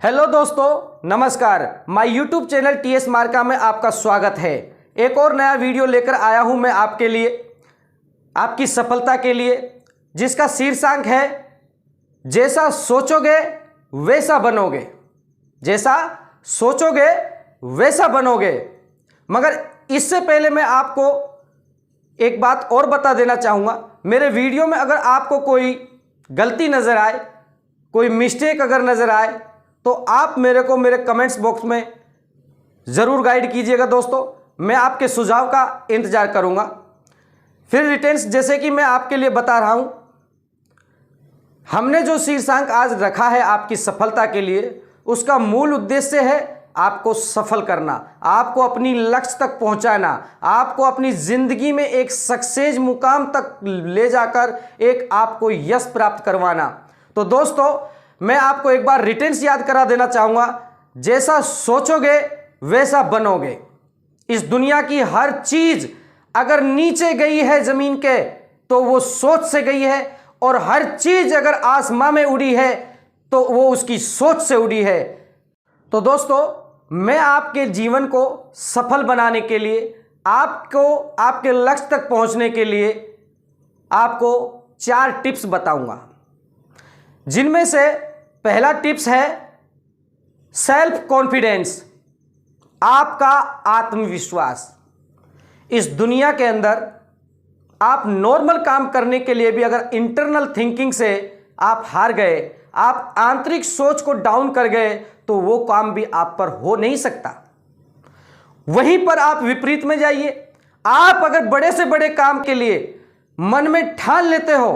Hello दोस्तों, नमस्कार। My YouTube channel TS मार्का में आपका स्वागत है। एक और नया वीडियो लेकर आया हूं मैं आपके लिए, आपकी सफलता के लिए, जिसका शीर्षक है जैसा सोचोगे वैसा बनोगे। जैसा सोचोगे वैसा बनोगे। मगर इससे पहले मैं आपको एक बात और बता देना चाहूँगा। मेरे वीडियो में अगर आपको कोई गलती नज़र आए, कोई मिस्टेक अगर नज़र आए, तो आप मेरे को मेरे कमेंट्स बॉक्स में ज़रूर गाइड कीजिएगा दोस्तों। मैं आपके सुझाव का इंतज़ार करूँगा। फिर रिटेंस, जैसे कि मैं आपके लिए बता रहा हूँ, हमने जो शीर्षक आज रखा है आपकी सफलता के लिए, उसका मूल उद्देश्य है आपको सफल करना, आपको अपनी लक्ष्य तक पहुंचाना, आपको अपनी ज़िंदगी में एक सक्सेस मुकाम तक ले जाकर एक आपको यश प्राप्त करवाना। तो दोस्तों, मैं आपको एक बार रिटेंस याद करा देना चाहूँगा। जैसा सोचोगे वैसा बनोगे। इस दुनिया की हर चीज़ अगर नीचे गई है ज़मीन के, तो वो सोच से गई है, और हर चीज़ अगर आसमां में उड़ी है तो वो उसकी सोच से उड़ी है। तो दोस्तों, मैं आपके जीवन को सफल बनाने के लिए, आपको आपके लक्ष्य तक पहुंचने के लिए आपको 4 टिप्स बताऊंगा, जिनमें से पहला टिप्स है सेल्फ कॉन्फिडेंस, आपका आत्मविश्वास। इस दुनिया के अंदर आप नॉर्मल काम करने के लिए भी अगर इंटरनल थिंकिंग से आप हार गए, आप आंतरिक सोच को डाउन कर गए, तो वो काम भी आप पर हो नहीं सकता। वहीं पर आप विपरीत में जाइए। आप अगर बड़े से बड़े काम के लिए मन में ठान लेते हो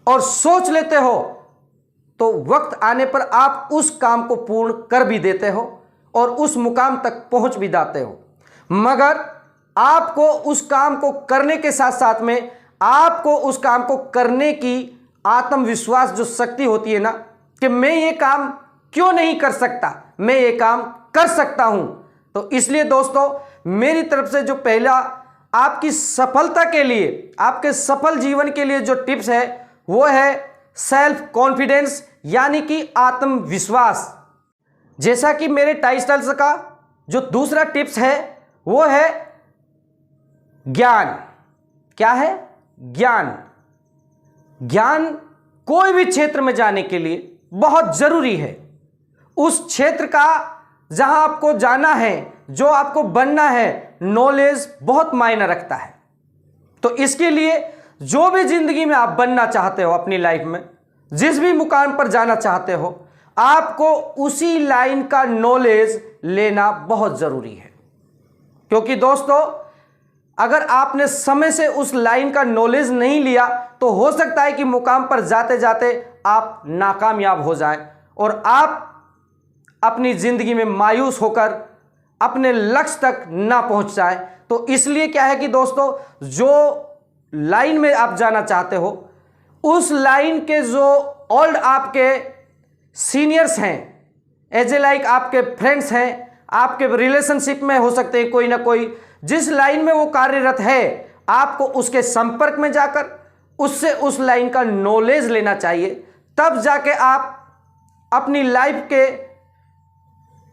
और सोच लेते हो, तो वक्त आने पर आप उस काम को पूर्ण कर भी देते हो और उस मुकाम तक पहुंच भी जाते हो। मगर आपको उस काम को करने के साथ साथ में आपको उस काम को करने की आत्मविश्वास जो शक्ति होती है ना, कि मैं ये काम क्यों नहीं कर सकता, मैं ये काम कर सकता हूं। तो इसलिए दोस्तों, मेरी तरफ से जो पहला आपकी सफलता के लिए, आपके सफल जीवन के लिए जो टिप्स है, वो है सेल्फ कॉन्फिडेंस, यानी कि आत्मविश्वास। जैसा कि मेरे टाइटल्स का जो दूसरा टिप्स है वो है ज्ञान। क्या है? ज्ञान। ज्ञान कोई भी क्षेत्र में जाने के लिए बहुत जरूरी है। उस क्षेत्र का जहां आपको जाना है, जो आपको बनना है, नॉलेज बहुत मायने रखता है। तो इसके लिए जो भी जिंदगी में आप बनना चाहते हो, अपनी लाइफ में जिस भी मुकाम पर जाना चाहते हो, आपको उसी लाइन का नॉलेज लेना बहुत जरूरी है। क्योंकि दोस्तों, अगर आपने समय से उस लाइन का नॉलेज नहीं लिया, तो हो सकता है कि मुकाम पर जाते जाते आप नाकामयाब हो जाएं और आप अपनी जिंदगी में मायूस होकर अपने लक्ष्य तक ना पहुंच जाएं। तो इसलिए क्या है कि दोस्तों, जो लाइन में आप जाना चाहते हो, उस लाइन के जो ओल्ड आपके सीनियर्स हैं, एज ए लाइक आपके फ्रेंड्स हैं, आपके रिलेशनशिप में हो सकते हैं कोई ना कोई, जिस लाइन में वो कार्यरत है, आपको उसके संपर्क में जाकर उससे उस लाइन का नॉलेज लेना चाहिए। तब जाके आप अपनी लाइफ के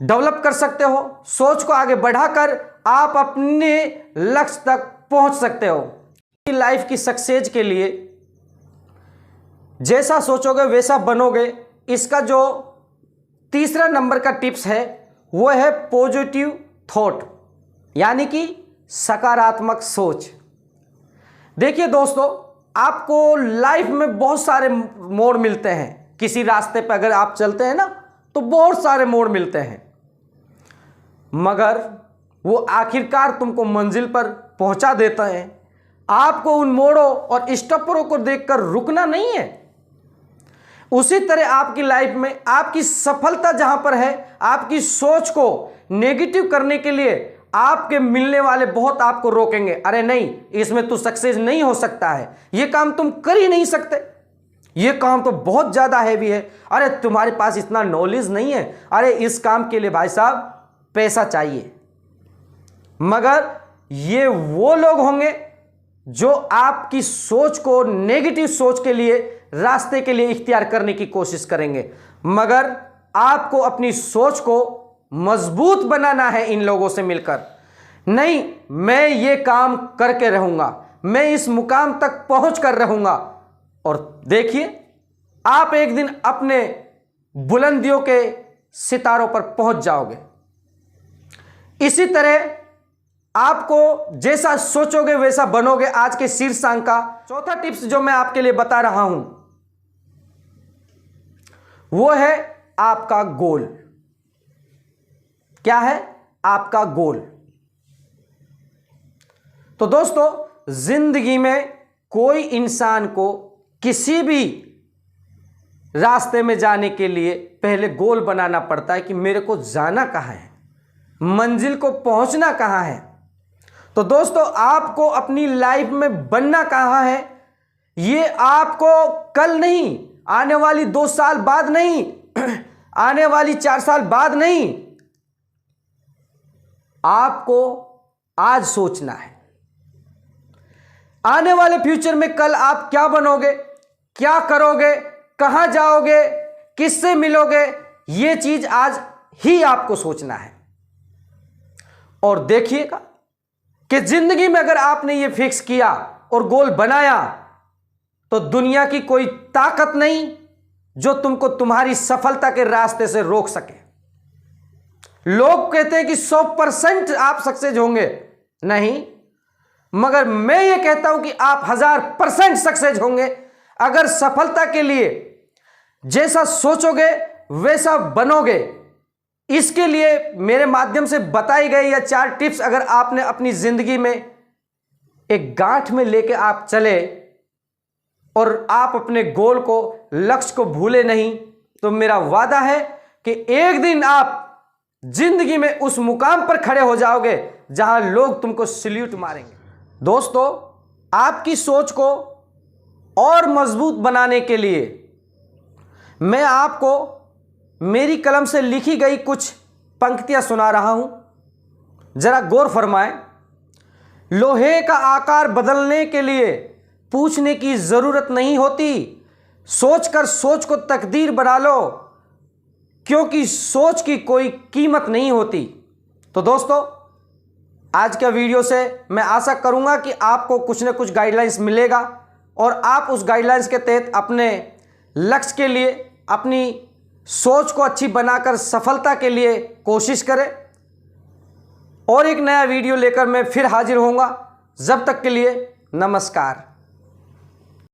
डेवलप कर सकते हो, सोच को आगे बढ़ाकर आप अपने लक्ष्य तक पहुंच सकते हो। लाइफ की सक्सेस के लिए जैसा सोचोगे वैसा बनोगे, इसका जो तीसरा नंबर का टिप्स है वो है पॉजिटिव थॉट, यानी कि सकारात्मक सोच। देखिए दोस्तों, आपको लाइफ में बहुत सारे मोड़ मिलते हैं। किसी रास्ते पर अगर आप चलते हैं ना, तो बहुत सारे मोड़ मिलते हैं, मगर वो आखिरकार तुमको मंजिल पर पहुंचा देते हैं। आपको उन मोड़ों और स्टॉपरों को देखकर रुकना नहीं है। उसी तरह आपकी लाइफ में आपकी सफलता जहां पर है, आपकी सोच को नेगेटिव करने के लिए आपके मिलने वाले बहुत आपको रोकेंगे। अरे नहीं, इसमें तो सक्सेस नहीं हो सकता है, ये काम तुम कर ही नहीं सकते, ये काम तो बहुत ज्यादा हैवी है, अरे तुम्हारे पास इतना नॉलेज नहीं है, अरे इस काम के लिए भाई साहब पैसा चाहिए। मगर ये वो लोग होंगे जो आपकी सोच को, नेगेटिव सोच के लिए, रास्ते के लिए इख्तियार करने की कोशिश करेंगे। मगर आपको अपनी सोच को मजबूत बनाना है इन लोगों से मिलकर। नहीं, मैं ये काम करके रहूंगा, मैं इस मुकाम तक पहुंच कर रहूंगा। और देखिए, आप एक दिन अपने बुलंदियों के सितारों पर पहुंच जाओगे। इसी तरह आपको जैसा सोचोगे वैसा बनोगे। आज के शीर्षांक का चौथा टिप्स जो मैं आपके लिए बता रहा हूं वो है आपका गोल। क्या है? आपका गोल। तो दोस्तों, जिंदगी में कोई इंसान को किसी भी रास्ते में जाने के लिए पहले गोल बनाना पड़ता है कि मेरे को जाना कहां है, मंजिल को पहुंचना कहां है। तो दोस्तों, आपको अपनी लाइफ में बनना कहां है, ये आपको कल नहीं, आने वाली 2 साल बाद नहीं, आने वाली 4 साल बाद नहीं, आपको आज सोचना है। आने वाले फ्यूचर में कल आप क्या बनोगे, क्या करोगे, कहां जाओगे, किससे मिलोगे, यह चीज आज ही आपको सोचना है। और देखिएगा कि जिंदगी में अगर आपने ये फिक्स किया और गोल बनाया तो दुनिया की कोई ताकत नहीं जो तुमको तुम्हारी सफलता के रास्ते से रोक सके। लोग कहते हैं कि 100% आप सक्सेस होंगे, नहीं, मगर मैं ये कहता हूं कि आप 1000% सक्सेस होंगे अगर सफलता के लिए जैसा सोचोगे वैसा बनोगे। इसके लिए मेरे माध्यम से बताई गई या 4 टिप्स अगर आपने अपनी जिंदगी में एक गांठ में लेके आप चले और आप अपने गोल को, लक्ष्य को भूले नहीं, तो मेरा वादा है कि एक दिन आप जिंदगी में उस मुकाम पर खड़े हो जाओगे जहां लोग तुमको सल्यूट मारेंगे। दोस्तों, आपकी सोच को और मजबूत बनाने के लिए मैं आपको मेरी कलम से लिखी गई कुछ पंक्तियां सुना रहा हूं, जरा गौर फरमाएं। लोहे का आकार बदलने के लिए पूछने की जरूरत नहीं होती, सोचकर सोच को तकदीर बना लो, क्योंकि सोच की कोई कीमत नहीं होती। तो दोस्तों, आज का वीडियो से मैं आशा करूंगा कि आपको कुछ न कुछ गाइडलाइंस मिलेगा और आप उस गाइडलाइंस के तहत अपने लक्ष्य के लिए, अपनी सोच को अच्छी बनाकर सफलता के लिए कोशिश करें। और एक नया वीडियो लेकर मैं फिर हाजिर होऊंगा। जब तक के लिए नमस्कार।